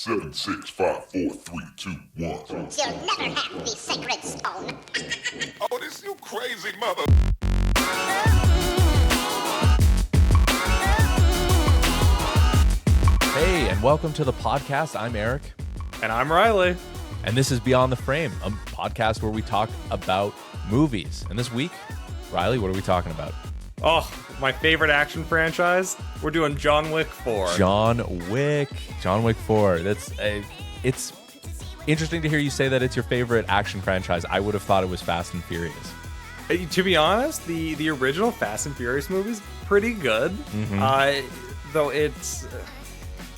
Seven, six, five, four, three, two, one. You'll never have the sacred stone. Oh, this you crazy mother. Hey, and welcome to the podcast. I'm Eric. And I'm Riley. And this is Beyond the Frame, a podcast where we talk about movies. And this week, Riley, what are we talking about? Oh, my favorite action franchise. We're doing John Wick 4. John Wick 4. It's interesting to hear you say that it's your favorite action franchise. I would have thought it was Fast and Furious. To be honest, the original Fast and Furious movie's pretty good. Though it's...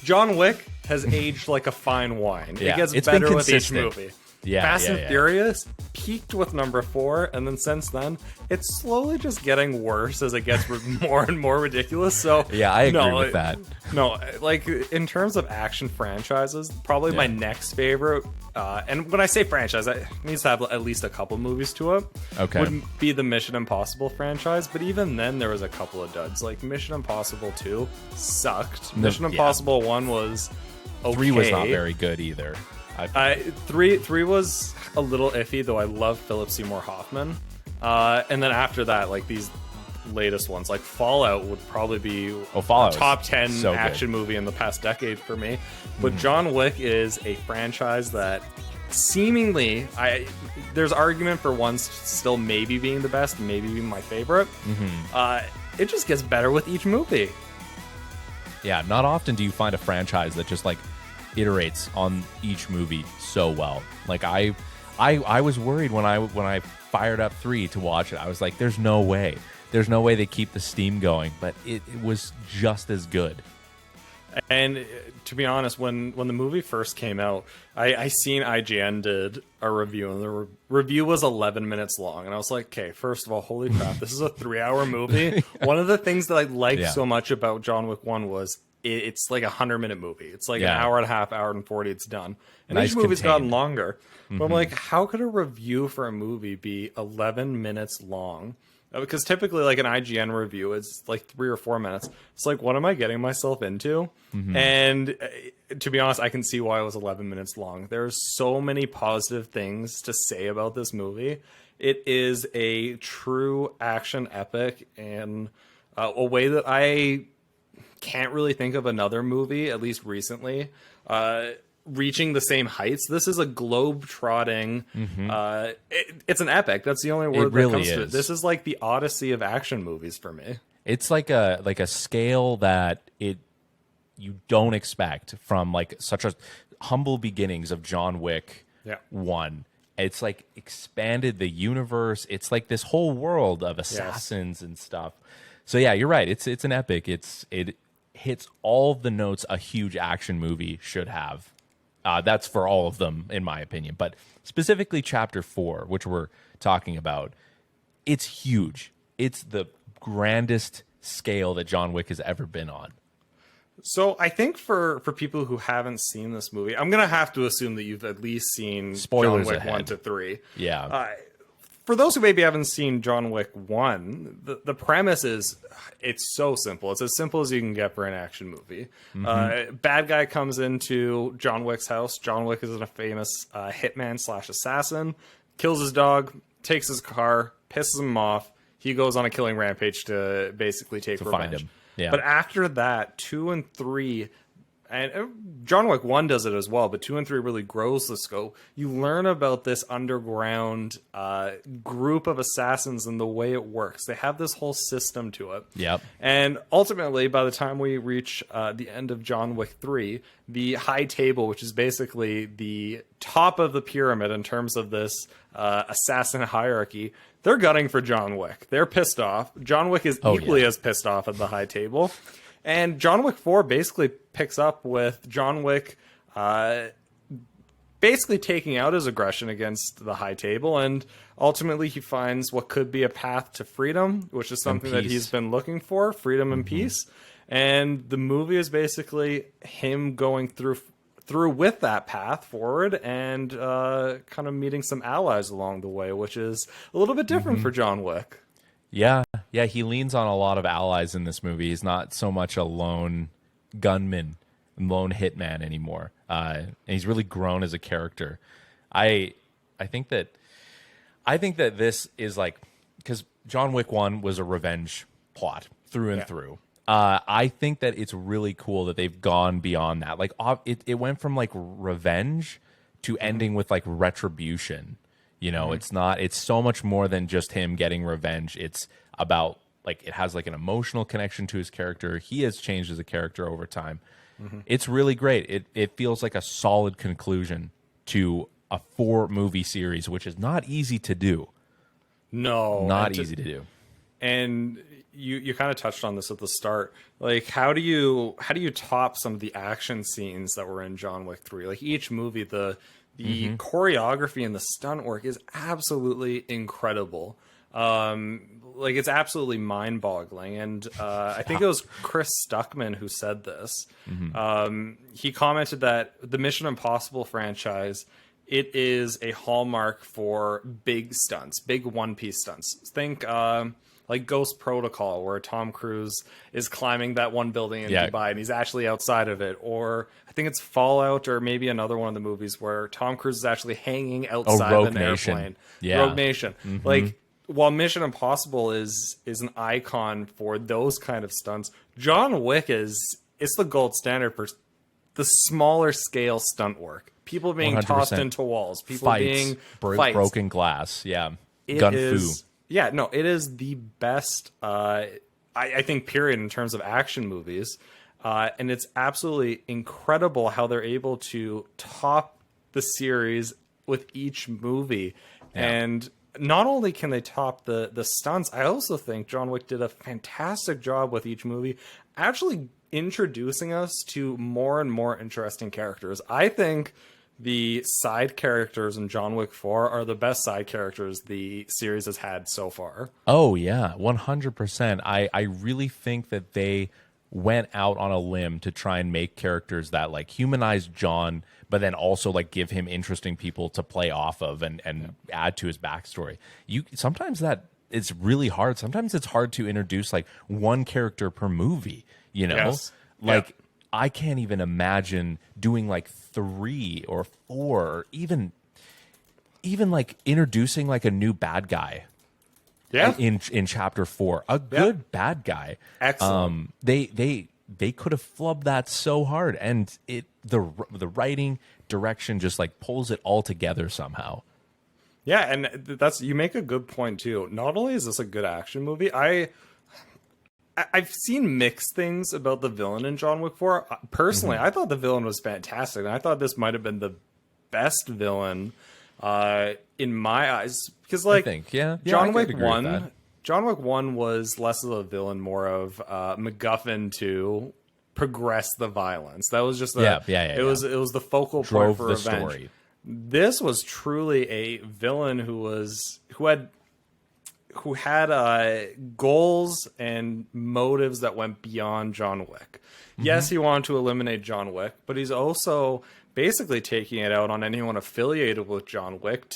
John Wick has aged like a fine wine. Yeah, it gets it's better been with each consistent. movie. Yeah, Fast and yeah. Furious peaked with number 4, and then since then, it's slowly just getting worse as it gets more and more ridiculous. So Yeah, I agree with that. No, like in terms of action franchises, probably my next favorite, and when I say franchise, it needs to have at least a couple movies to it. Okay. Would be the Mission Impossible franchise, but even then, there was a couple of duds. Like Mission Impossible 2 sucked. Mission Impossible 1 was okay. 3 was not very good either. Three was a little iffy, though I love Philip Seymour Hoffman. And then after that, like these latest ones, like Fallout would probably be Fallout top 10 so action movie in the past decade for me. But John Wick is a franchise that seemingly, there's argument for one still maybe being the best, maybe being my favorite. It just gets better with each movie. Yeah, not often do you find a franchise that just like iterates on each movie so well. Like I was worried when I fired up 3 to watch it. I was like, there's no way they keep the steam going, but it was just as good. And to be honest, when the movie first came out, I seen IGN did a review, and the review was 11 minutes long. And I was like, okay, first of all, holy crap, this is a 3-hour movie. One of the things that I liked so much about John Wick 1 was it's like a 100-minute movie. It's like an hour and a half, hour and 40, it's done. And Nice each movie's contained. gotten longer. But I'm like, how could a review for a movie be 11 minutes long? Because typically, like an IGN review, it's like 3 or 4 minutes. It's like, what am I getting myself into? And to be honest, I can see why it was 11 minutes long. There's so many positive things to say about this movie. It is a true action epic in a way that I can't really think of another movie, at least recently, reaching the same heights. This is a globe-trotting... it's an epic. That's the only word that comes to it. This is like the Odyssey of action movies for me. It's like a scale that you don't expect from like such a humble beginnings of John Wick 1. It's like expanded the universe. It's like this whole world of assassins and stuff. So yeah, you're right. It's an epic. It hits all of the notes a huge action movie should have. That's for all of them, in my opinion. But specifically Chapter 4, which we're talking about, it's huge. It's the grandest scale that John Wick has ever been on. So I think for people who haven't seen this movie, I'm going to have to assume that you've at least seen Spoilers John Wick ahead. 1 to 3. Yeah. For those who maybe haven't seen John Wick 1, the premise is it's so simple. It's as simple as you can get for an action movie. Bad guy comes into John Wick's house. John Wick is a famous hitman / assassin, kills his dog, takes his car, pisses him off. He goes on a killing rampage to basically take revenge. Find him. Yeah. But after that, 2 and 3... And John Wick 1 does it as well, but 2 and 3 really grows the scope. You learn about this underground group of assassins and the way it works. They have this whole system to it. Yep. And ultimately, by the time we reach the end of John Wick 3, the high table, which is basically the top of the pyramid in terms of this assassin hierarchy, they're gunning for John Wick. They're pissed off. John Wick is equally as pissed off at the high table. And John Wick 4 basically picks up with John Wick basically taking out his aggression against the high table, and ultimately he finds what could be a path to freedom, which is something that he's been looking for, freedom and peace. And the movie is basically him going through with that path forward and kind of meeting some allies along the way, which is a little bit different for John Wick. Yeah, he leans on a lot of allies in this movie. He's not so much a lone gunman lone hitman anymore, and he's really grown as a character. I think that this is like, because John Wick 1 was a revenge plot through and through. I think that it's really cool that they've gone beyond that. Like it went from like revenge to ending with like retribution. You know, it's so much more than just him getting revenge. It's about like, it has like an emotional connection to his character. He has changed as a character over time. It's really great. It feels like a solid conclusion to a 4-movie series, which is not easy to do. No, Not easy to do. And you kind of touched on this at the start. Like, how do you top some of the action scenes that were in John Wick 3? Like, each movie, the choreography and the stunt work is absolutely incredible. Like, it's absolutely mind-boggling. And I think it was Chris Stuckman who said this. He commented that the Mission Impossible franchise, it is a hallmark for big stunts, big one-piece stunts. Think like Ghost Protocol, where Tom Cruise is climbing that one building in Dubai and he's actually outside of it. Or I think it's Fallout, or maybe another one of the movies where Tom Cruise is actually hanging outside of an airplane. Rogue Nation. Like, while Mission Impossible is an icon for those kind of stunts, John Wick it's the gold standard for the smaller scale stunt work. People being 100%. Tossed into walls, people being broken glass, gun fu. Yeah, no, it is the best, I think, period, in terms of action movies. And it's absolutely incredible how they're able to top the series with each movie. And not only can they top the stunts, I also think John Wick did a fantastic job with each movie, actually introducing us to more and more interesting characters. I think the side characters in John Wick 4 are the best side characters the series has had so far. Oh, yeah, 100%. I really think that they went out on a limb to try and make characters that like humanize John, but then also like give him interesting people to play off of and add to his backstory. Sometimes that it's really hard. Sometimes it's hard to introduce like one character per movie, you know? Yes. Like, I can't even imagine doing like 3 or 4, or even like introducing like a new bad guy. In chapter 4, a good bad guy. Excellent. They could have flubbed that so hard, and the writing direction just like pulls it all together somehow. Yeah, and you make a good point too. Not only is this a good action movie, I've seen mixed things about the villain in John Wick 4. Personally, I thought the villain was fantastic, and I thought this might have been the best villain in my eyes, because like, I think, John Wick 1 was less of a villain, more of MacGuffin to progress the violence. That was just it was the focal point for revenge. Story. This was truly a villain who had goals and motives that went beyond John Wick. Yes, he wanted to eliminate John Wick, but he's also basically taking it out on anyone affiliated with John Wick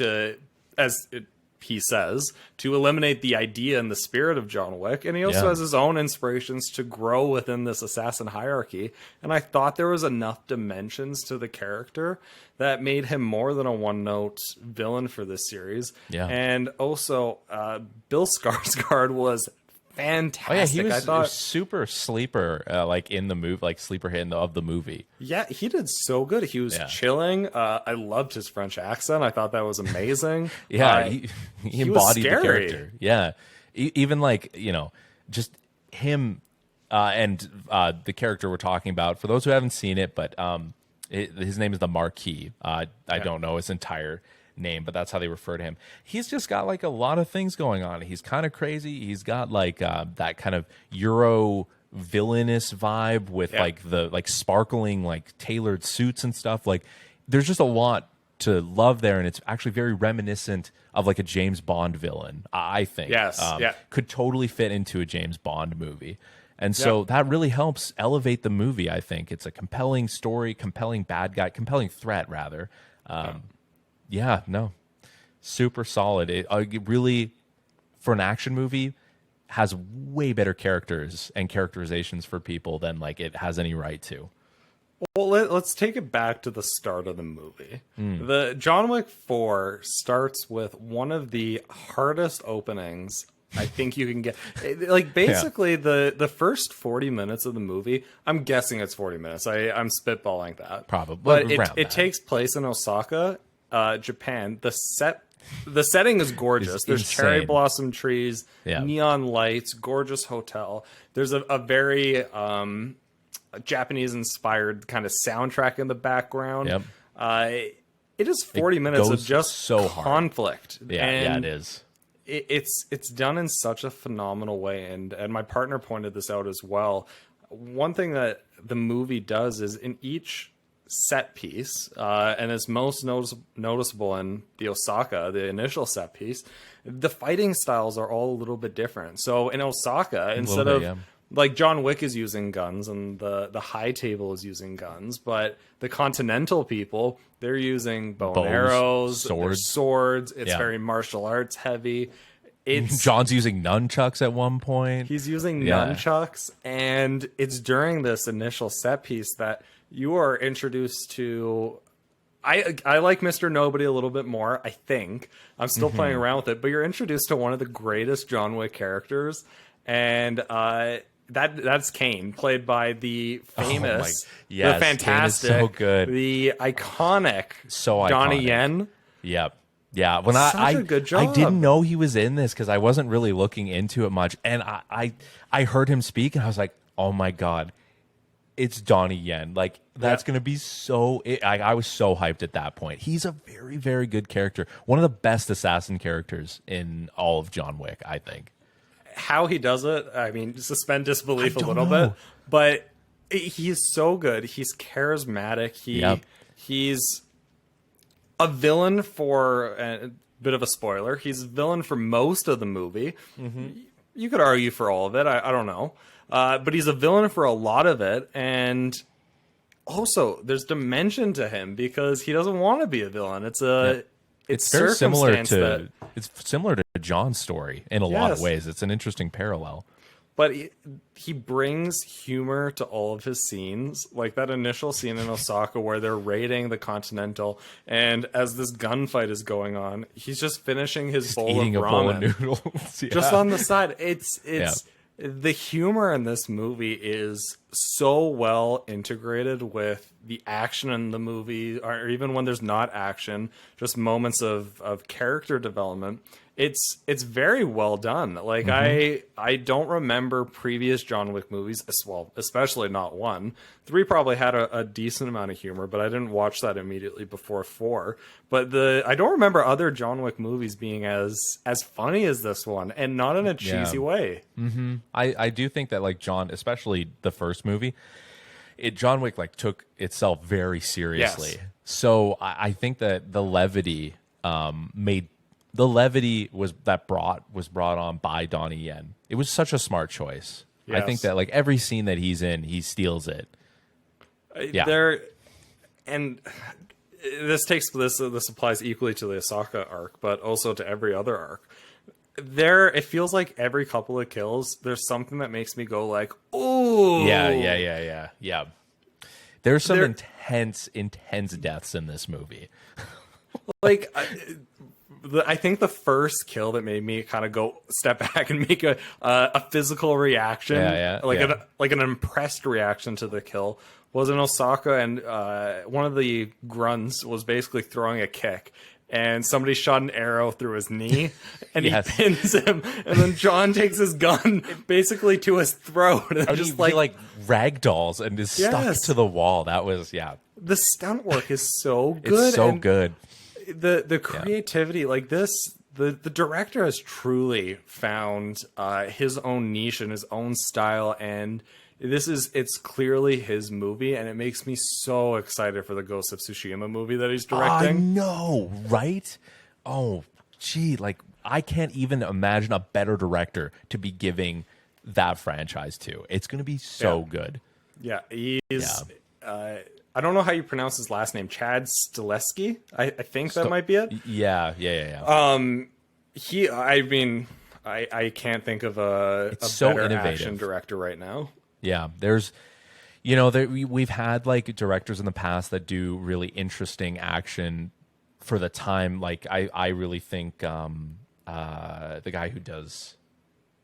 he says, to eliminate the idea and the spirit of John Wick. And he also has his own inspirations to grow within this assassin hierarchy. And I thought there was enough dimensions to the character that made him more than a one-note villain for this series. Yeah. And also, Bill Skarsgård was fantastic. Oh, yeah, he was a super sleeper, like in the movie, like sleeper hit of the movie. Yeah, he did so good. He was chilling. I loved his French accent. I thought that was amazing. He embodied the character. Yeah, even like, you know, just him and the character we're talking about. For those who haven't seen it, but his name is the Marquis. I don't know his entire name, but that's how they refer to him. He's just got like a lot of things going on. He's kind of crazy. He's got like that kind of Euro villainous vibe with like the like sparkling like tailored suits and stuff. Like, there's just a lot to love there, and it's actually very reminiscent of like a James Bond villain, I think. Could totally fit into a James Bond movie. And so that really helps elevate the movie, I think. It's a compelling story, compelling bad guy, compelling threat, rather. Super solid. It really, for an action movie, has way better characters and characterizations for people than like it has any right to. Well, let's take it back to the start of the movie. The John Wick 4 starts with one of the hardest openings I think you can get. Like, basically, the first 40 minutes of the movie, I'm guessing it's 40 minutes. I'm spitballing that. Probably. But Around it that. takes place in Osaka, Japan. The setting is gorgeous. It's There's cherry insane. blossom trees, Yeah. neon lights, gorgeous hotel. There's a very Japanese-inspired kind of soundtrack in the background. Yep. It is 40 minutes of goes just so hard. conflict. Yeah, and it is. It's done in such a phenomenal way, and my partner pointed this out as well. One thing that the movie does is in each set piece, and it's most noticeable in the Osaka, the initial set piece, the fighting styles are all a little bit different. So in Osaka, instead bit, of yeah. like John Wick is using guns and the high table is using guns, but the continental people, they're using bow and Bows, arrows, swords. swords. It's Yeah. very martial arts heavy. It's John's using nunchucks at one point. he's using Yeah. nunchucks, and it's during this initial set piece that you are introduced to. I like Mr. Nobody a little bit more. I think I'm still Mm-hmm. playing around with it, but you're introduced to one of the greatest John Wick characters, and that's Kane, played by the famous, yes, the Kane is fantastic, so good. the iconic, So Donnie iconic. Yen. Yep. Yeah. When Such I a good I job. didn't know he was in this because I wasn't really looking into it much, and I heard him speak and I was like, oh my god, it's Donnie Yen. Like that's gonna be so. I was so hyped at that point. He's a very very good character. One of the best assassin characters in all of John Wick, I think. How he does it, I mean, suspend disbelief I a don't little know. bit, but he's so good. He's charismatic. Yep. He's a villain for a bit of a spoiler. He's a villain for most of the movie. You could argue for all of it. I don't know, but he's a villain for a lot of it, and also there's dimension to him because he doesn't want to be a villain. It's a It's very similar circumstance to that. it's similar to John's story in a lot of Yes. ways. It's an interesting parallel. But he brings humor to all of his scenes, like that initial scene in Osaka where they're raiding the Continental, and as this gunfight is going on, he's just finishing his bowl Eating of a ramen bowl of noodles. Yeah. just on the side. It's the humor in this movie is so well integrated with the action in the movie, or even when there's not action, just moments of character development. It's very well done. Like I don't remember previous John Wick movies, well, especially not 1. 3 probably had a decent amount of humor, but I didn't watch that immediately before 4. But I don't remember other John Wick movies being as funny as this one, and not in a cheesy way. I do think that like John, especially the first movie, John Wick like took itself very seriously. Yes. So I think that the levity was brought on by Donnie Yen. It was such a smart choice. I Yes. think that like every scene that he's in, he steals it. Yeah. And this applies equally to the Osaka arc, but also to every other arc. It feels like every couple of kills, there's something that makes me go like, "Ooh, Yeah. There's some There- intense deaths in this movie. like." I think the first kill that made me kind of go step back and make a physical reaction, like an impressed reaction to the kill, was in Osaka, and one of the grunts was basically throwing a kick, and somebody shot an arrow through his knee, and Yes. he pins him, and then John takes his gun basically to his throat, and He just like ragdolls and is stuck Yes. to the wall. That was the stunt work is so good. It's so and good. The creativity, like this, the director has truly found his own niche and his own style, and it's clearly his movie, and it makes me so excited for the Ghost of Tsushima movie that he's I directing. know, right? Oh, gee, like I can't even imagine a better director to be giving that franchise to. It's going to be so good. Yeah, he's. I don't know how you pronounce his last name. Chad Stileski. I think that might be it. Yeah. I can't think of a so better innovative. action director right now. Yeah, You know, we've had like directors in the past that do really interesting action for the time. Like I really think the guy who does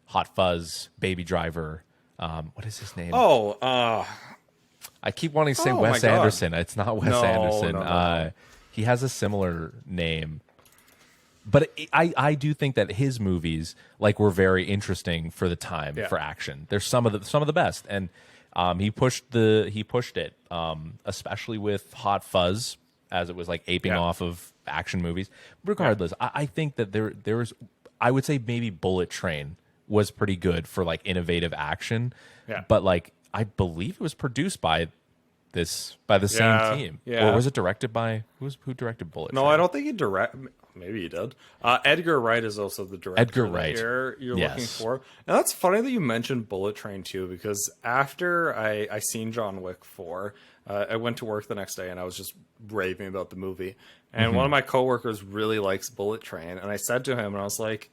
Hot Fuzz, Baby Driver, what is his name? I keep wanting to say Wes Anderson. It's not Wes Anderson. No. He has a similar name. But I do think that his movies like were very interesting for the time for action. They're some of the best, and he pushed it, especially with Hot Fuzz, as it was like aping off of action movies. Regardless, I think that there was, I would say maybe Bullet Train was pretty good for like innovative action. Yeah. But like I believe it was produced by the same team. Yeah. Or was it directed by who directed Bullet Train? No, I don't think he directed. Maybe he did. Edgar Wright is also the director. Edgar Wright. You're looking for. Now that's funny that you mentioned Bullet Train too, because after I seen John Wick 4, I went to work the next day and I was just raving about the movie. And one of my coworkers really likes Bullet Train, and I said to him, and I was like,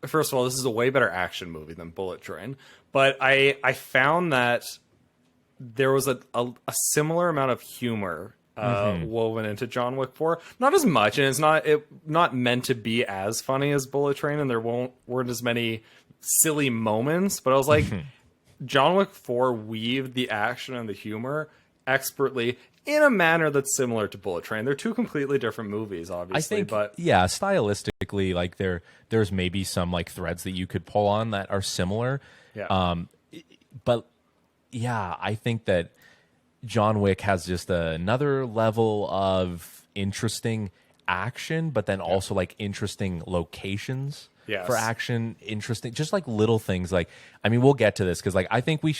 first of all, this is a way better action movie than Bullet Train. But I found that there was a similar amount of humor woven into John Wick 4. Not as much, and it's not meant to be as funny as Bullet Train, and there weren't as many silly moments. But I was like, John Wick 4 weaved the action and the humor expertly in a manner that's similar to Bullet Train. They're two completely different movies, obviously. But stylistically, like there's maybe some like threads that you could pull on that are similar. Yeah. But yeah, I think that John Wick has just another level of interesting action, but then also like interesting locations for action. Interesting, just like little things. Like, I mean, we'll get to this because like I think we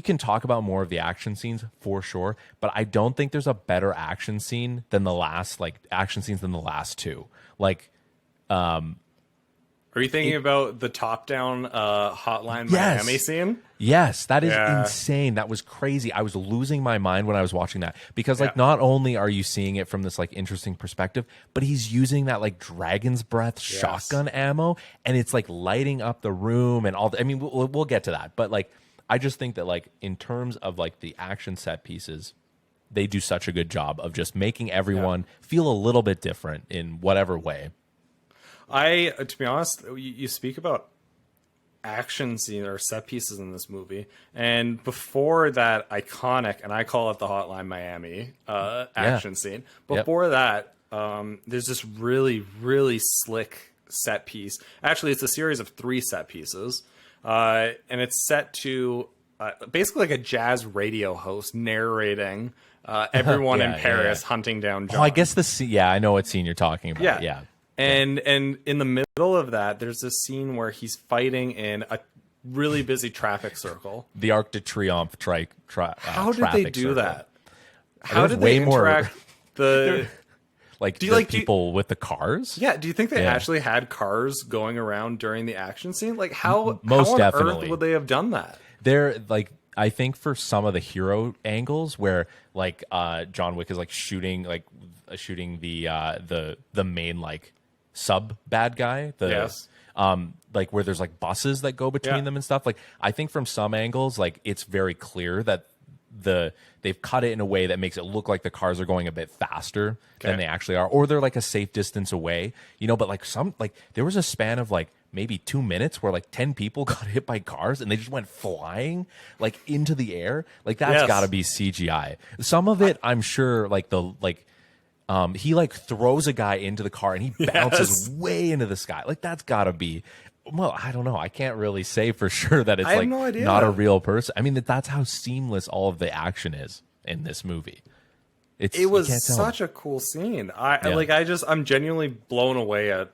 can talk about more of the action scenes for sure, but I don't think there's a better action scene than the last two. Like, are you thinking about the top-down Hotline Miami scene? Yes, that is insane. That was crazy. I was losing my mind when I was watching that because, like, not only are you seeing it from this like interesting perspective, but he's using that like dragon's breath shotgun ammo, and it's like lighting up the room and all. I mean, we'll get to that, but like, I just think that like in terms of like the action set pieces, they do such a good job of just making everyone feel a little bit different in whatever way. To be honest, you speak about action scene or set pieces in this movie, and before that iconic, and I call it the Hotline Miami action scene. Before that, there's this really, really slick set piece. Actually, it's a series of 3 set pieces, and it's set to basically like a jazz radio host narrating everyone in Paris hunting down John. Oh, I guess I know what scene you're talking about. Yeah. And in the middle of that, there's this scene where he's fighting in a really busy traffic circle. The Arc de Triomphe How did they do that? How did they interact the like the people with the cars? Yeah, do you think they actually had cars going around during the action scene? Like how Most on definitely. earth would they have done that? They're like, I think for some of the hero angles where like John Wick is like shooting the main like sub bad guy, like where there's like buses that go between them and stuff. Like I think from some angles, like it's very clear that they've cut it in a way that makes it look like the cars are going a bit faster than they actually are, or they're like a safe distance away, you know. But like there was a span of like maybe 2 minutes where like 10 people got hit by cars and they just went flying like into the air. Like that's got to be CGI. Some of it, I'm sure, like he like throws a guy into the car and he bounces way into the sky. Like that's got to be. Well, I don't know. I can't really say for sure that it's like not a real person. I mean, that's how seamless all of the action is in this movie. It was such a cool scene. I'm genuinely blown away at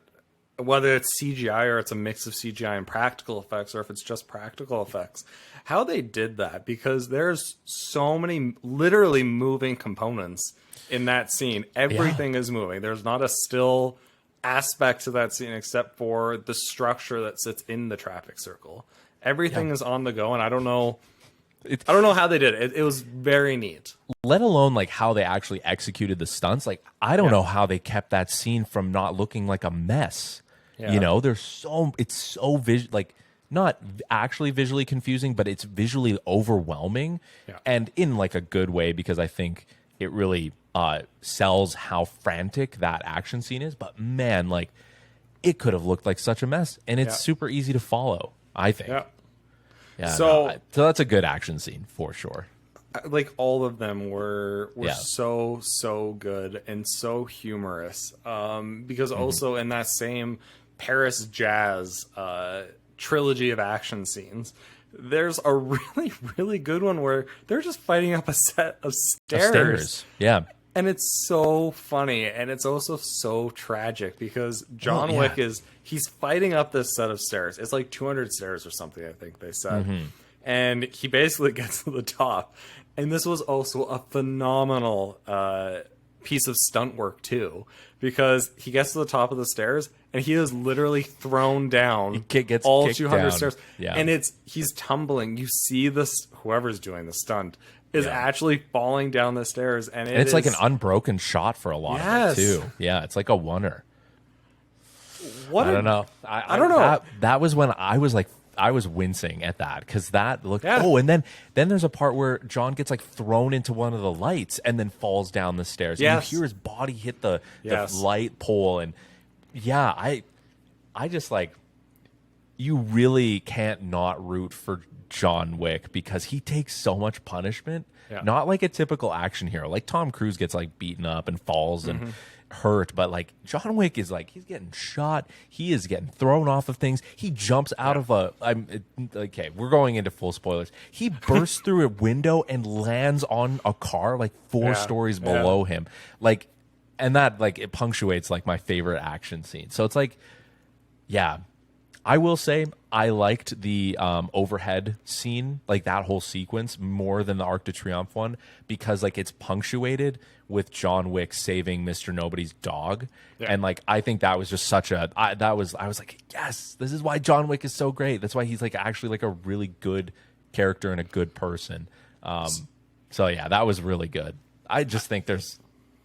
whether it's CGI or it's a mix of CGI and practical effects, or if it's just practical effects, how they did that, because there's so many literally moving components in that scene. Everything is moving. There's not a still aspect to that scene except for the structure that sits in the traffic circle. Everything is on the go, and I don't know how they did it. It was very neat. Let alone like how they actually executed the stunts. Like I don't know how they kept that scene from not looking like a mess. You know, it's so like not actually visually confusing, but it's visually overwhelming, and in like a good way, because I think it really sells how frantic that action scene is. But man, like it could have looked like such a mess, and it's super easy to follow, I think. So that's a good action scene for sure. Like all of them were so good and so humorous. Because also in that same Paris Jazz trilogy of action scenes, there's a really, really good one where they're just fighting up a set of stairs. Yeah. And it's so funny, and it's also so tragic because John Wick he's fighting up this set of stairs. It's like 200 stairs or something, I think they said. And he basically gets to the top. And this was also a phenomenal piece of stunt work too, because he gets to the top of the stairs and he is literally thrown down gets all kicked 200 down. stairs. And he's tumbling. You see this, whoever's doing the stunt is actually falling down the stairs, and it's like an unbroken shot for a lot of it too. Yeah, it's like a oneer. I don't know. I don't know. That was when I was wincing at that, because that looked. Oh, and then there's a part where John gets like thrown into one of the lights and then falls down the stairs. And you hear his body hit the light pole, and I just like, you really can't not root for John Wick because he takes so much punishment. Not like a typical action hero. Like Tom Cruise gets like beaten up and falls and hurt, but like John Wick is like, he's getting shot, he is getting thrown off of things, he jumps out of okay, we're going into full spoilers. He bursts through a window and lands on a car like 4 stories below him. Like, and that like it punctuates like my favorite action scene. So it's like, I will say I liked the overhead scene, like that whole sequence, more than the Arc de Triomphe one, because like it's punctuated with John Wick saving Mr. Nobody's dog. And like I think that was just such a I was like, yes, this is why John Wick is so great. That's why he's like actually like a really good character and a good person. So yeah, that was really good. I just think there's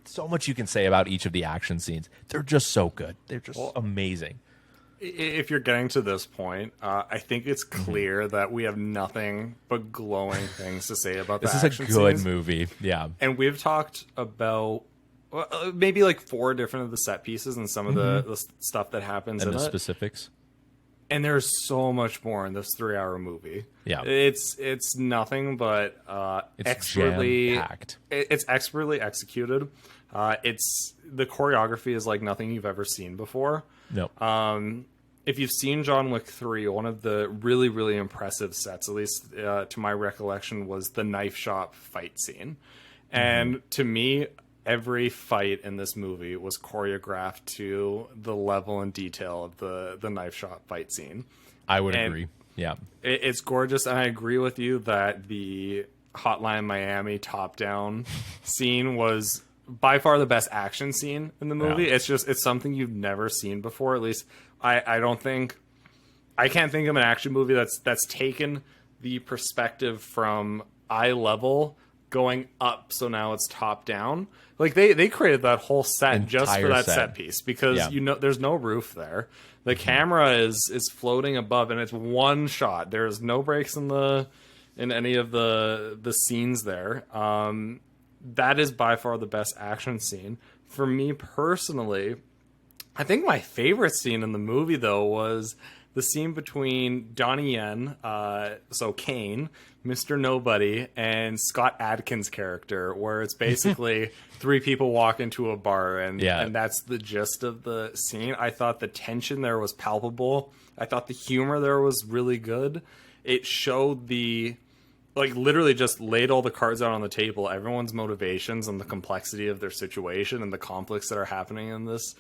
so much you can say about each of the action scenes. They're just so good. They're just amazing. If you're getting to this point, I think it's clear that we have nothing but glowing things to say about this. This is a good movie, and we've talked about maybe like 4 different of the set pieces and some of the stuff that happens and in the it. Specifics. And there's so much more in this 3-hour movie. It's nothing but it's expertly jam-packed. It's expertly executed. It's the choreography is like nothing you've ever seen before. If you've seen John Wick 3, one of the really, really impressive sets, at least to my recollection, was the knife shop fight scene. And to me, every fight in this movie was choreographed to the level and detail of the knife shop fight scene. I would agree. It's gorgeous, and I agree with you that the Hotline Miami top-down scene was by far the best action scene in the movie. It's something you've never seen before. At least I can't think of an action movie that's taken the perspective from eye level going up, so now it's top down. Like they created that whole set just for that set piece, because there's no roof there. The camera is floating above, and it's one shot. There's no breaks in any of the scenes there. That is by far the best action scene. For me personally, I think my favorite scene in the movie, though, was the scene between Donnie Yen, so Kane, Mr. Nobody, and Scott Adkins' character, where it's basically 3 people walk into a bar, and that's the gist of the scene. I thought the tension there was palpable. I thought the humor there was really good. It showed literally just laid all the cards out on the table, everyone's motivations and the complexity of their situation and the conflicts that are happening in this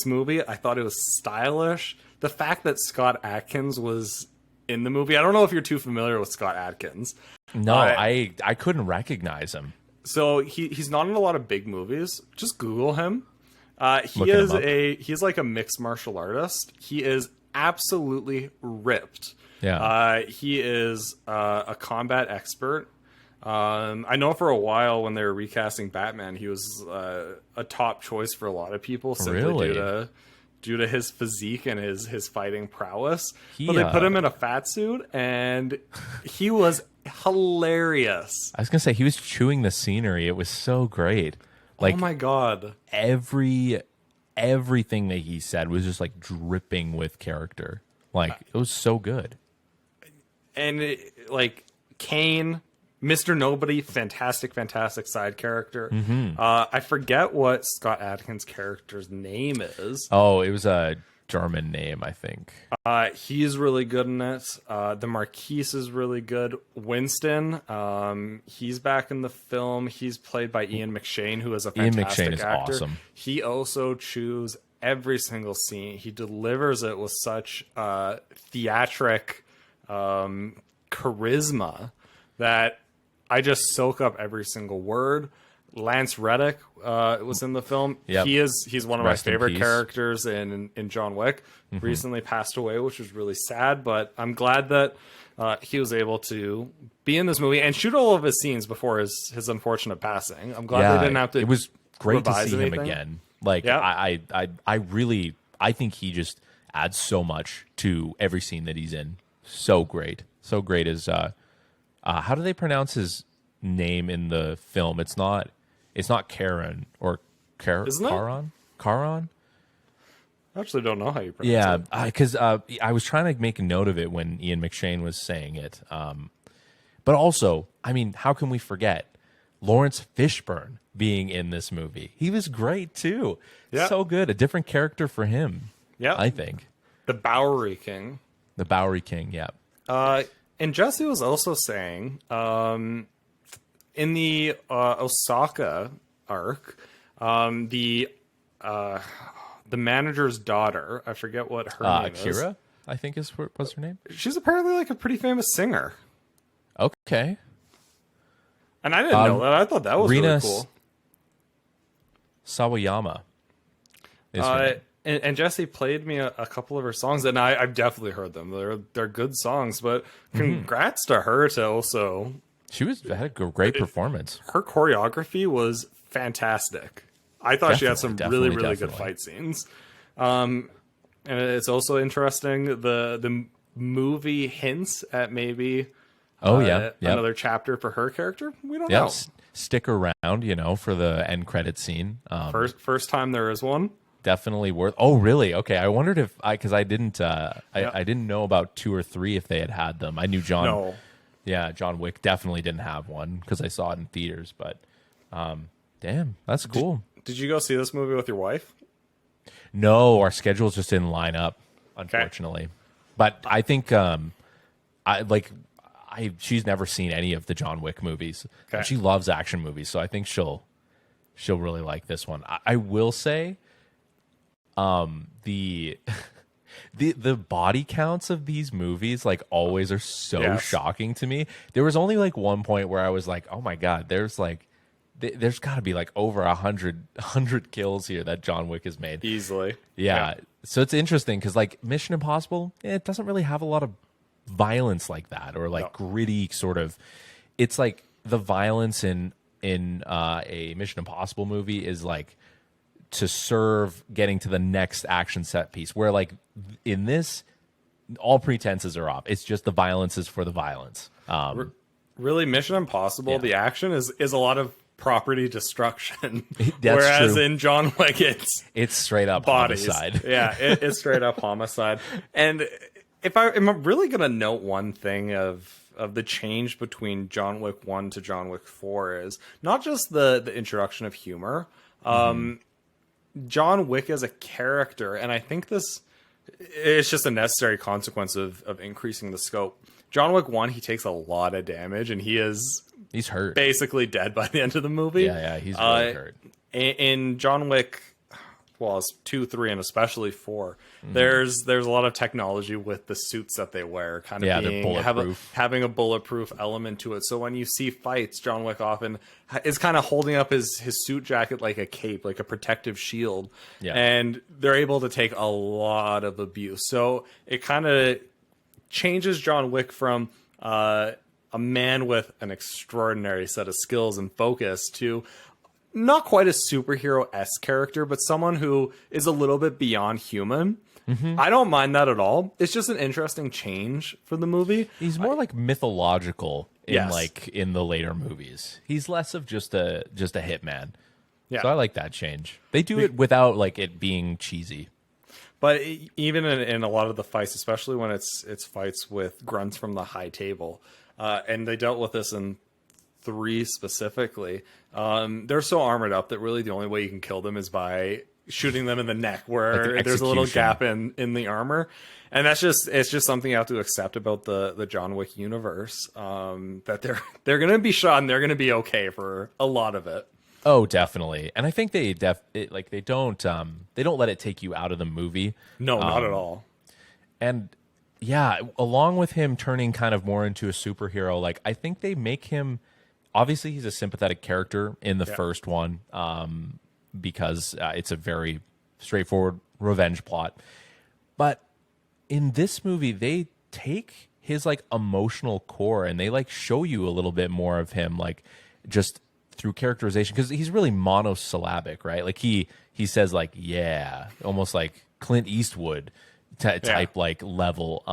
movie. I thought it was stylish. The fact that Scott Adkins was in the movie, I don't know if you're too familiar with Scott Adkins. No, I couldn't recognize him. So he's not in a lot of big movies. Just Google him. He's like a mixed martial artist. He is absolutely ripped. He is a combat expert. I know for a while when they were recasting Batman, he was a top choice for a lot of people simply due due to his physique and his fighting prowess. He, but they put him in a fat suit, and he was hilarious. I was gonna say he was chewing the scenery. It was so great. Like, oh my god, everything that he said was just like dripping with character. Like, it was so good. And like Kane, Mr. Nobody, fantastic side character. I forget what Scott Adkins' character's name is. Oh, it was a German name, I think. He's really good in it. The Marquise is really good. Winston, he's back in the film. He's played by Ian McShane, who is a fantastic Ian McShane is actor. awesome. He also chews every single scene. He delivers it with such theatric charisma that I just soak up every single word. Lance Reddick was in the film. Yep. He's one of Rest my in favorite peace. characters in John Wick. Recently passed away, which was really sad, but I'm glad that he was able to be in this movie and shoot all of his scenes before his unfortunate passing. I'm glad they didn't have to. It was great to revise see him anything. again. Like, Yeah. I think he just adds so much to every scene that he's in. So great. So great as how do they pronounce his name in the film? It's not Karen or Isn't it? Karan? Karan? I actually don't know how you pronounce it. Yeah, because I was trying to make a note of it when Ian McShane was saying it. But also, I mean, how can we forget Lawrence Fishburne being in this movie? He was great too. Yeah. So good. A different character for him. Yeah. I think. The Bowery King. The Bowery King, yeah. And Jesse was also saying, in the Osaka arc, the manager's daughter, I forget what her name is. Kira, I think was her name. She's apparently like a pretty famous singer. Okay. And I didn't know that. I thought that was Rina really cool. Sawayama is her name. And Jesse played me a couple of her songs, and I've definitely heard them. They're good songs, but congrats to her to also. She had a great performance. Her choreography was fantastic. I thought she had some really good fight scenes. And it's also interesting the movie hints at maybe another chapter for her character. We don't know. Stick around, for the end credit scene. First time there is one. Definitely worth. Oh, really? Okay. I wondered if because I didn't I didn't know about 2 or 3 if they had them. I knew John. No. Yeah, John Wick definitely didn't have one because I saw it in theaters. But damn, that's cool. Did you go see this movie with your wife? No, our schedules just didn't line up, unfortunately. Okay. But I think she's never seen any of the John Wick movies. Okay. And she loves action movies, so I think she'll really like this one. I will say, the body counts of these movies like always are so shocking to me. There was only like one point where I was like, oh my god, there's got to be like over 100 kills here that John Wick has made easily. Yeah. So it's interesting because like Mission Impossible, it doesn't really have a lot of violence like that or like gritty sort of. It's like the violence in a Mission Impossible movie is like to serve getting to the next action set piece, where like in this, all pretenses are off. It's just the violence is for the violence. Really, Mission Impossible, the action is a lot of property destruction. That's whereas true. in John Wick, it's straight up bodies. Homicide. Yeah, it's straight up homicide. And if I'm really gonna note one thing of the change between John Wick 1 to John Wick 4 is not just the introduction of humor. John Wick as a character, and I think this is just a necessary consequence of increasing the scope. John Wick 1, he takes a lot of damage, and he's hurt, basically dead by the end of the movie. Yeah, he's really hurt. In John Wick, well, it's 2, 3, and especially 4. There's a lot of technology with the suits that they wear, kind of they're bulletproof. having a bulletproof element to it. So when you see fights, John Wick often is kind of holding up his suit jacket like a cape, like a protective shield. Yeah. And they're able to take a lot of abuse. So it kind of changes John Wick from a man with an extraordinary set of skills and focus to not quite a superhero-esque character, but someone who is a little bit beyond human. I don't mind that at all. It's just an interesting change for the movie. He's more like mythological in Yes. like in the later movies. He's less of just a hitman. Yeah. So I like that change. They do it without like it being cheesy. But even in a lot of the fights, especially when it's fights with grunts from the high table, and they dealt with this in 3 specifically, they're so armored up that really the only way you can kill them is by shooting them in the neck, where Like there's a little execution. gap in the armor. And it's just something you have to accept about the John Wick universe, that they're going to be shot and they're going to be okay for a lot of it. Oh, definitely. And I think they don't let it take you out of the movie. No, not at all. And yeah, along with him turning kind of more into a superhero, like I think they make him, obviously he's a sympathetic character in the first one, because it's a very straightforward revenge plot. But in this movie, they take his like emotional core and they like show you a little bit more of him, like just through characterization, because he's really monosyllabic, right? Like he says like, yeah, almost like Clint Eastwood type like level.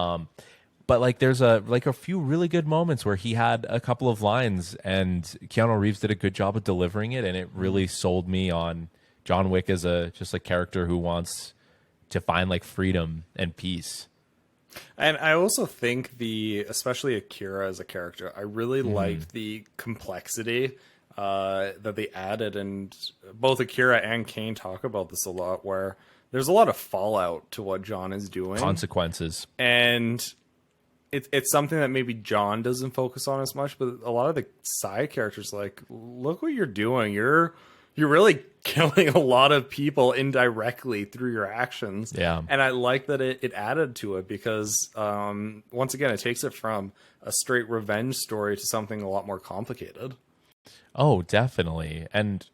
But like there's a few really good moments where he had a couple of lines and Keanu Reeves did a good job of delivering it, and it really sold me on John Wick as just a character who wants to find like freedom and peace. And I also think especially Akira as a character, I really liked the complexity that they added, and both Akira and Kane talk about this a lot, where there's a lot of fallout to what John is doing, Consequences. and it's something that maybe John doesn't focus on as much, but a lot of the side characters like, look what you're doing. You're really killing a lot of people indirectly through your actions. Yeah. And I like that it added to it because, once again, it takes it from a straight revenge story to something a lot more complicated. Oh, definitely. And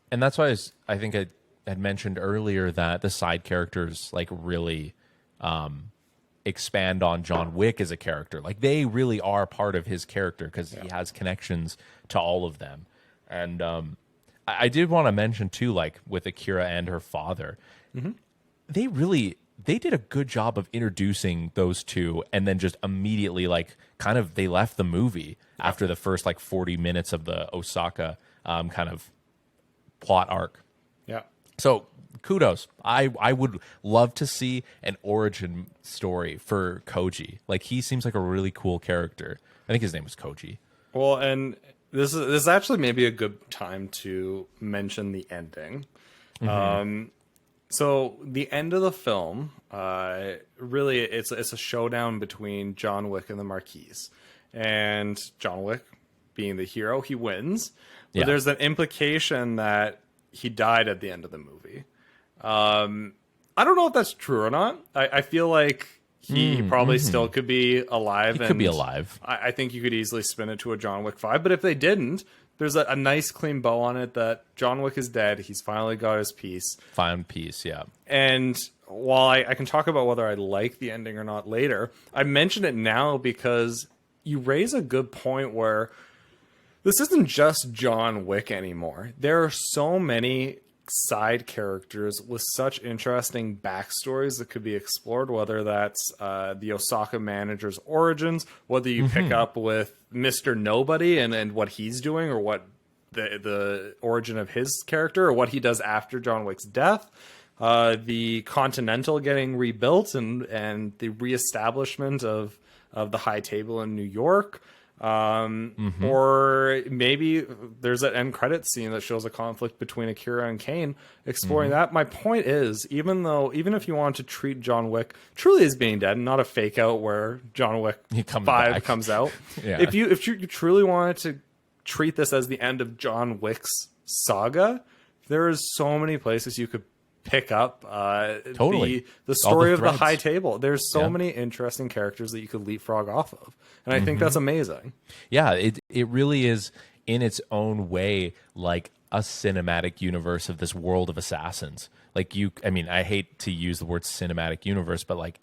that's why I think I had mentioned earlier that the side characters like really expand on John Wick as a character. Like they really are part of his character because he has connections to all of them. And I did want to mention too, like with Akira and her father, they did a good job of introducing those two, and then just immediately like kind of they left the movie after the first like 40 minutes of the Osaka kind of plot arc. Yeah. So kudos. I would love to see an origin story for Koji. Like he seems like a really cool character. I think his name was Koji. Well, and this is actually maybe a good time to mention the ending. So the end of the film, really, it's a showdown between John Wick and the Marquise. And John Wick, being the hero, he wins. But there's an implication that he died at the end of the movie. I don't know if that's true or not. I feel like he probably still could be alive. He could be alive. I think you could easily spin it to a John Wick 5. But if they didn't, there's a nice clean bow on it that John Wick is dead. He's finally got his peace. Found peace, yeah. And while I can talk about whether I like the ending or not later, I mention it now because you raise a good point where this isn't just John Wick anymore. There are so many side characters with such interesting backstories that could be explored, whether that's the Osaka manager's origins, whether you pick up with Mr. Nobody and what he's doing, or what the origin of his character, or what he does after John Wick's death, the Continental getting rebuilt and the reestablishment of the high table in New York. Or maybe there's an end credit scene that shows a conflict between Akira and Kane, exploring that. My point is, even if you want to treat John Wick truly as being dead and not a fake out where John Wick 5 comes out, if you truly wanted to treat this as the end of John Wick's saga, there is so many places you could pick up the story of the high table. There's so many interesting characters that you could leapfrog off of, and I think that's amazing. Yeah, it really is in its own way like a cinematic universe of this world of assassins. Like I hate to use the word cinematic universe, but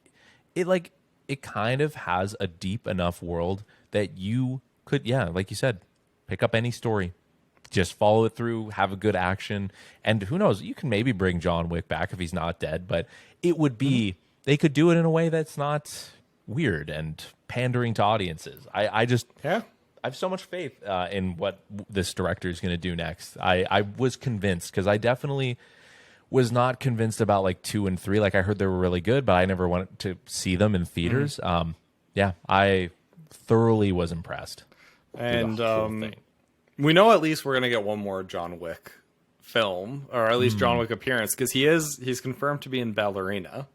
it kind of has a deep enough world that you could, like you said, pick up any story. just follow it through, have a good action, and who knows, you can maybe bring John Wick back if he's not dead, but it would be they could do it in a way that's not weird and pandering to audiences. I have so much faith in what this director is going to do next. I was convinced, because I definitely was not convinced about like 2 and 3. Like, I heard they were really good, but I never wanted to see them in theaters. I thoroughly was impressed. And we know at least we're going to get one more John Wick film, or at least John Wick appearance, because he's confirmed to be in Ballerina.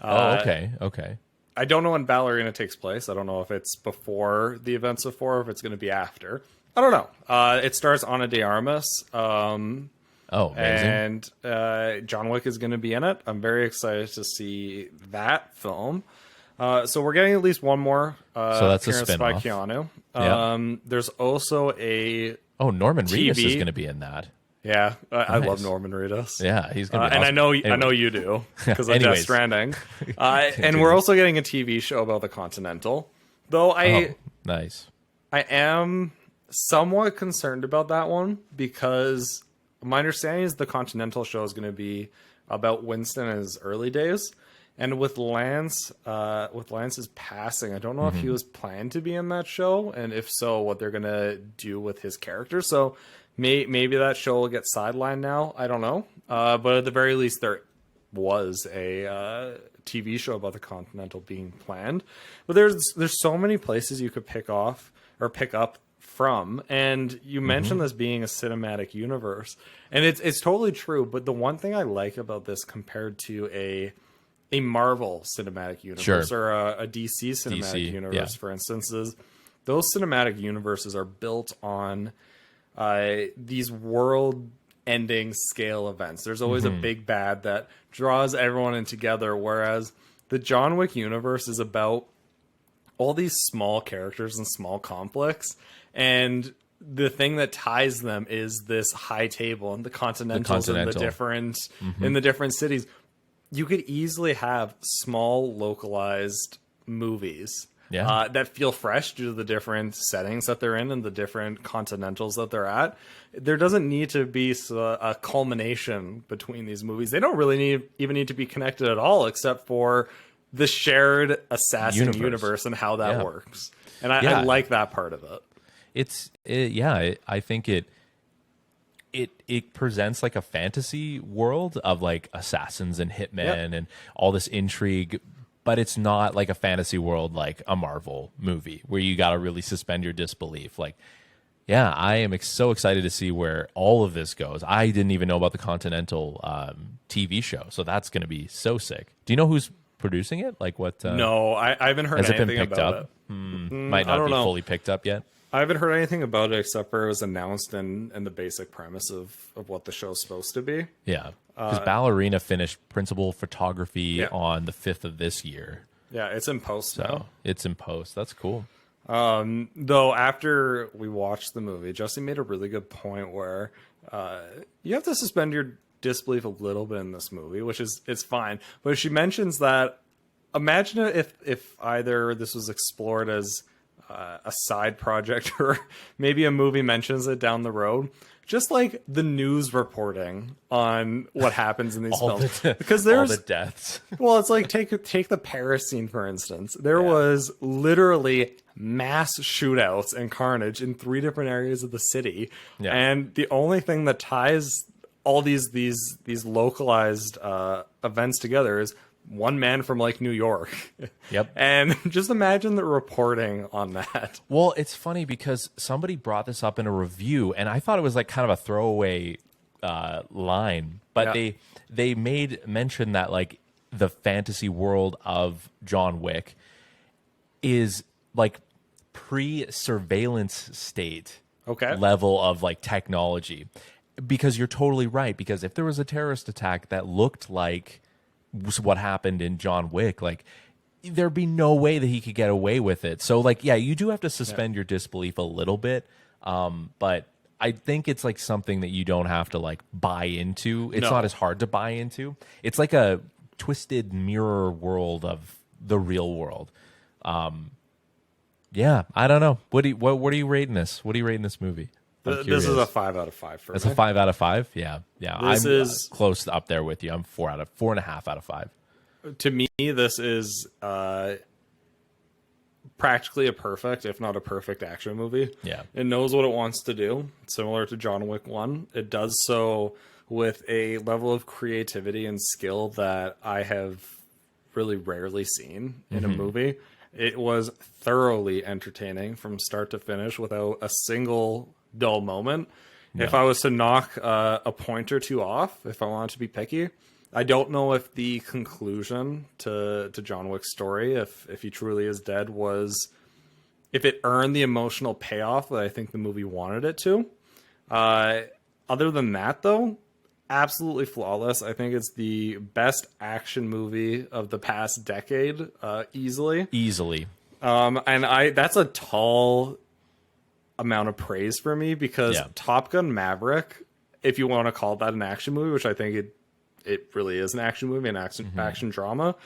Okay. I don't know when Ballerina takes place. I don't know if it's before the events of 4, or if it's going to be after. I don't know. It stars Ana de Armas. Amazing. And John Wick is going to be in it. I'm very excited to see that film. So we're getting at least one more so that's appearance a by spin-off. Keanu. There's also a Norman Reedus is TV. going to be in that. Yeah, I Nice. love Norman Reedus. Yeah, he's going to be and awesome. I know you do, because of Death Anyways. Stranding. And we're also getting a TV show about the Continental. Though Nice. I am somewhat concerned about that one, because my understanding is the Continental show is going to be about Winston in his early days. And with Lance's passing, I don't know if he was planned to be in that show, and if so, what they're going to do with his character. So maybe that show will get sidelined now. I don't know. But at the very least, there was a TV show about the Continental being planned. But there's so many places you could pick up from, and you mentioned this being a cinematic universe, and it's totally true. But the one thing I like about this compared to a Marvel cinematic universe or a DC cinematic universe, for instance, is those cinematic universes are built on these world-ending scale events. There's always a big bad that draws everyone in together, whereas the John Wick universe is about all these small characters and small conflicts, and the thing that ties them is this high table and the Continentals and in the different cities. You could easily have small localized movies that feel fresh due to the different settings that they're in and the different continentals that they're at. There doesn't need to be a culmination between these movies. They don't really even need to be connected at all, except for the shared assassin universe and how that works. And I like that part of it. I think it presents like a fantasy world of like assassins and hitmen and all this intrigue, but it's not like a fantasy world like a Marvel movie where you got to really suspend your disbelief. Like, I am so excited to see where all of this goes. I didn't even know about the Continental TV show, so that's going to be so sick. Do you know who's producing it? Like what? No, I haven't heard anything about it. Might not be fully picked up yet. I haven't heard anything about it except for it was announced in the basic premise of what the show's supposed to be. Yeah. Because Ballerina finished principal photography on the 5th of this year. Yeah, it's in post now. It's in post. That's cool. Though after we watched the movie, Jesse made a really good point where you have to suspend your disbelief a little bit in this movie, which is it's fine. But she mentions that imagine if either this was explored as a side project or maybe a movie mentions it down the road, just like the news reporting on what happens in these films, because there's all the deaths. Well, it's like take the Paris scene for instance. There was literally mass shootouts and carnage in 3 different areas of the city, and the only thing that ties all these localized events together is one man from like New York. Yep. And just imagine the reporting on that. Well, it's funny because somebody brought this up in a review and I thought it was like kind of a throwaway line, but they made mention that like the fantasy world of John Wick is like pre-surveillance state level of like technology, because you're totally right. Because if there was a terrorist attack that looked like what happened in John Wick, like there'd be no way that he could get away with it. So like, you do have to suspend your disbelief a little bit. But I think it's like something that you don't have to like buy into. It's not as hard to buy into. It's like a twisted mirror world of the real world. I don't know. What are you rating this? What are you rating this movie? This is a 5 out of 5 for It's me. a 5 out of 5. Yeah, yeah. This I'm is close up there with you. I'm 4.5 out of 5. to me. This is practically a perfect, if not a perfect, action movie. Yeah. It knows what it wants to do. Similar to John Wick 1, it does so with a level of creativity and skill that I have really rarely seen in a movie. It was thoroughly entertaining from start to finish without a single dull moment. Yeah. If I was to knock a point or two off, if I wanted to be picky, I don't know if the conclusion to John Wick's story, if he truly is dead, if it earned the emotional payoff that I think the movie wanted it to. Other than that, though, absolutely flawless. I think it's the best action movie of the past decade, easily. And that's a tall amount of praise for me because Top Gun Maverick, if you want to call that an action movie, which I think it really is an action movie, an action drama,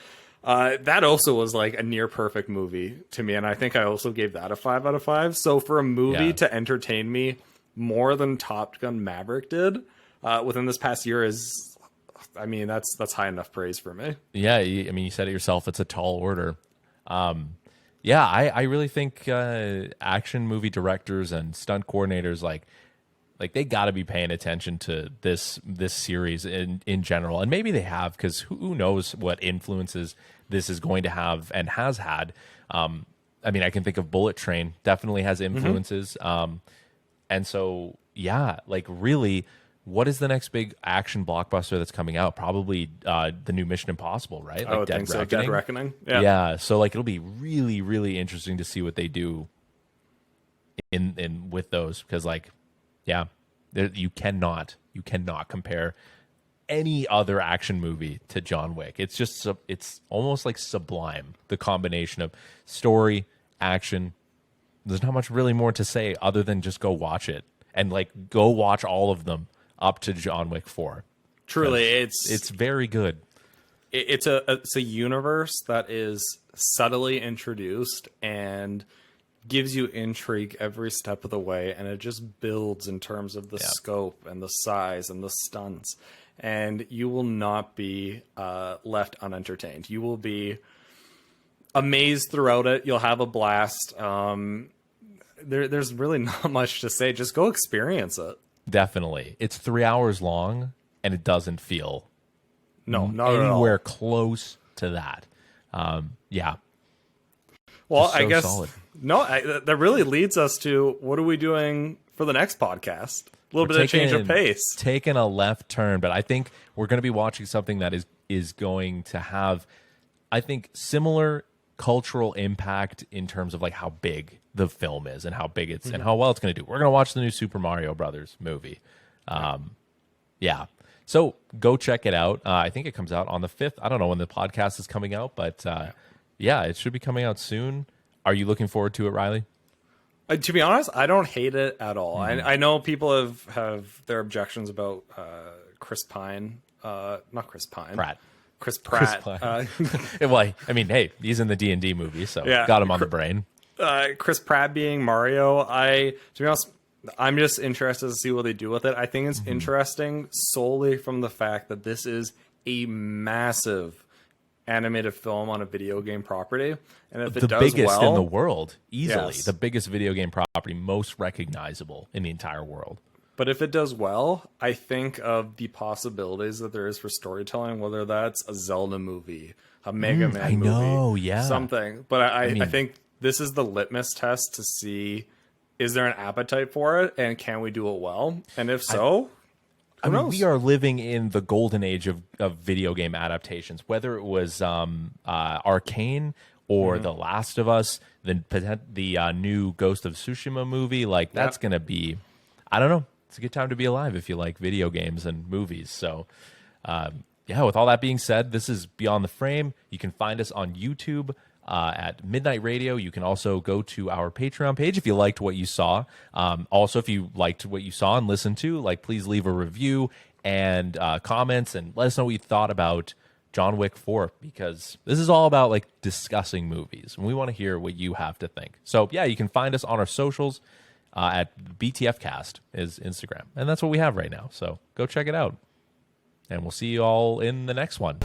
that also was like a near perfect movie to me. And I think I also gave that a 5 out of 5. So for a movie to entertain me more than Top Gun Maverick did, within this past year that's high enough praise for me. Yeah, I mean, you said it yourself. It's a tall order. Yeah, I really think action movie directors and stunt coordinators like they got to be paying attention to this series in general, and maybe they have, because who knows what influences this is going to have and has had. I mean, I can think of Bullet Train definitely has influences, and so yeah, like really. What is the next big action blockbuster that's coming out? Probably the new Mission Impossible, right? Like I would think so. Dead Reckoning. Yeah. So like it'll be really, really interesting to see what they do in with those, because like, yeah, you cannot compare any other action movie to John Wick. It's just it's almost like sublime, the combination of story, action. There's not much really more to say other than just go watch it, and like go watch all of them up to John Wick 4. Truly, it's very good. It's a universe that is subtly introduced and gives you intrigue every step of the way, and it just builds in terms of the scope and the size and the stunts, and you will not be left unentertained. You will be amazed throughout it. You'll have a blast. There's really not much to say. Just go experience it. Definitely. It's 3 hours long, and it doesn't feel not anywhere close to that. Yeah. Well, so I guess solid. That really leads us to what are we doing for the next podcast? A little bit of change of pace. Taking a left turn, but I think we're going to be watching something that is going to have, I think, similar cultural impact in terms of like how big the film is and how big it's and how well it's going to do. We're going to watch the new Super Mario Brothers movie. Yeah. So go check it out. I think it comes out on the 5th. I don't know when the podcast is coming out, but yeah, it should be coming out soon. Are you looking forward to it, Riley? To be honest, I don't hate it at all. I know people have their objections about Chris Pine. Not Chris Pine. Chris Pratt. Well, I mean, hey, he's in the D&D movie, so got him on the brain. Chris Pratt being Mario, to be honest, I'm just interested to see what they do with it. I think it's interesting solely from the fact that this is a massive animated film on a video game property, and if it does biggest well, in the world, easily yes. the biggest video game property, most recognizable in the entire world. But if it does well, I think of the possibilities that there is for storytelling, whether that's a Zelda movie, a Mega Man movie, something. But I think this is the litmus test to see, is there an appetite for it, and can we do it well? And if so, I mean, we are living in the golden age of video game adaptations, whether it was Arcane or The Last of Us, the new Ghost of Tsushima movie. Like, that's going to be, I don't know. It's a good time to be alive if you like video games and movies. So, yeah, with all that being said, this is Beyond the Frame. You can find us on YouTube at Midnight Radio. You can also go to our Patreon page if you liked what you saw. Also, if you liked what you saw and listened to, like, please leave a review and comments and let us know what you thought about John Wick 4, because this is all about like discussing movies and we want to hear what you have to think. So yeah, you can find us on our socials. at BTFcast is Instagram. And that's what we have right now. So go check it out. And we'll see you all in the next one.